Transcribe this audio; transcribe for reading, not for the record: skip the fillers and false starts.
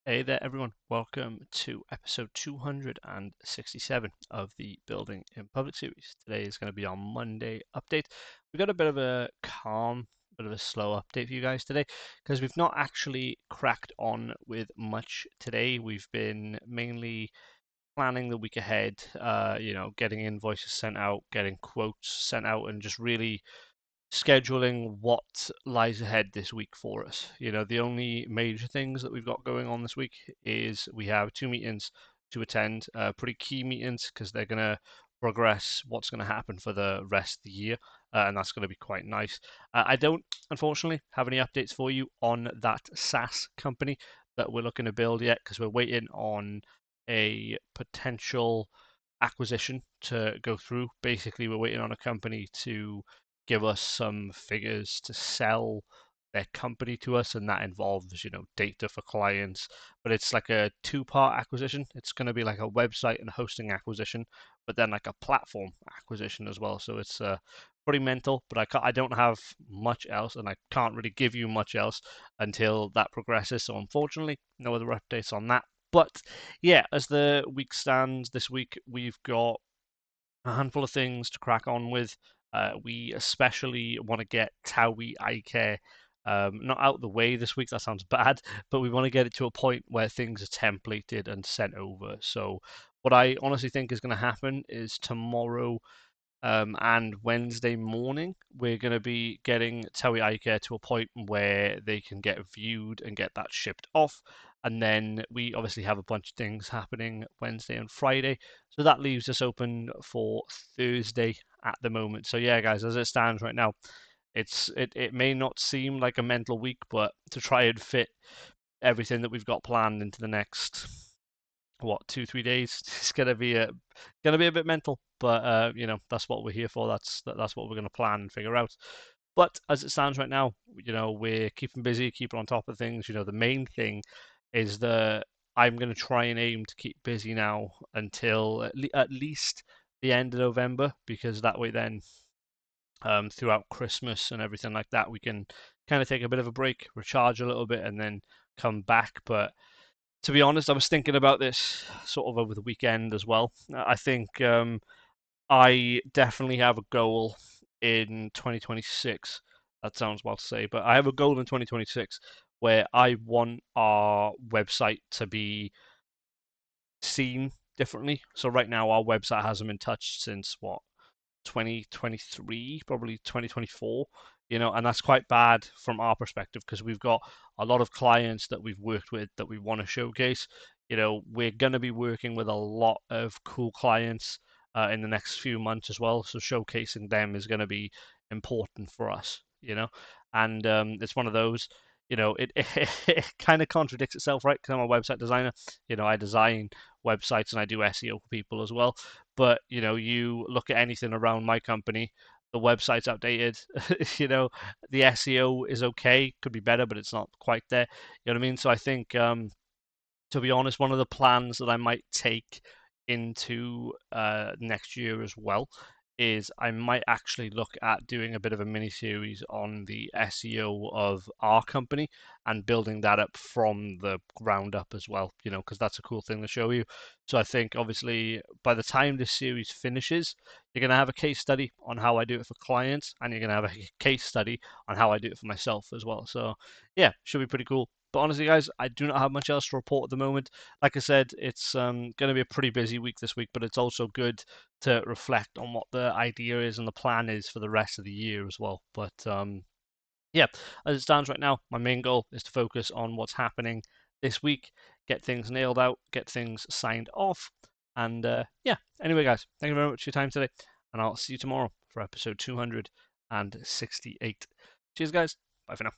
Hey there, everyone. Welcome to episode 267 of the Building in Public series. Today is going to be our Monday update. We've got a bit of a calm, bit of a slow update for you guys today because we've not actually cracked on with much today. We've been mainly planning the week ahead, getting invoices sent out, getting quotes sent out, and just really scheduling what lies ahead this week for us. The only major things that we've got going on this week is we have two meetings to attend, pretty key meetings because they're going to progress what's going to happen for the rest of the year, and that's going to be quite nice. I don't, unfortunately, have any updates for you on that SaaS company that we're looking to build yet because we're waiting on a potential acquisition to go through. Basically, we're waiting on a company to give us some figures to sell their company to us, and that involves, data for clients. But it's like a two-part acquisition. It's going to be like a website and hosting acquisition, but then like a platform acquisition as well. So it's pretty mental. But I don't have much else, and I can't really give you much else until that progresses. So unfortunately, no other updates on that. But yeah, as the week stands this week, we've got a handful of things to crack on with. We especially want to get Towie Eye Care not out the way this week, that sounds bad, but we want to get it to a point where things are templated and sent over. So, what I honestly think is going to happen is tomorrow and Wednesday morning, we're going to be getting Towie Eye Care to a point where they can get viewed and get that shipped off. And then we obviously have a bunch of things happening Wednesday and Friday. So that leaves us open for Thursday at the moment. So yeah, guys, as it stands right now, it may not seem like a mental week, but to try and fit everything that we've got planned into the next 2-3 days. It's gonna be a bit mental, but that's what we're here for. That's what we're gonna plan and figure out. But as it stands right now, we're keeping busy, keeping on top of things. The main thing is that I'm gonna try and aim to keep busy now until at least the end of November, because that way then throughout Christmas and everything like that, we can kind of take a bit of a break, recharge a little bit, and then come back. But to be honest, I was thinking about this sort of over the weekend as well. I think I definitely have a goal in 2026. That sounds wild to say, but I have a goal in 2026 where I want our website to be seen differently. So right now our website hasn't been touched since what, 2023, probably 2024, and that's quite bad from our perspective because we've got a lot of clients that we've worked with that we want to showcase. We're going to be working with a lot of cool clients in the next few months as well. So showcasing them is going to be important for us, and it's one of those. It kind of contradicts itself, right? Because I'm a website designer. I design websites and I do SEO for people as well. But you look at anything around my company, the website's outdated. The SEO is okay, could be better, but it's not quite there. You know what I mean? So I think, to be honest, one of the plans that I might take into next year as well is I might actually look at doing a bit of a mini series on the SEO of our company and building that up from the ground up as well, because that's a cool thing to show you. So I think obviously by the time this series finishes, you're going to have a case study on how I do it for clients, and you're going to have a case study on how I do it for myself as well. So yeah, should be pretty cool. But honestly, guys, I do not have much else to report at the moment. Like I said, it's going to be a pretty busy week this week, but it's also good to reflect on what the idea is and the plan is for the rest of the year as well. But yeah, as it stands right now, my main goal is to focus on what's happening this week, get things nailed out, get things signed off. And yeah, anyway, guys, thank you very much for your time today, and I'll see you tomorrow for episode 268. Cheers, guys. Bye for now.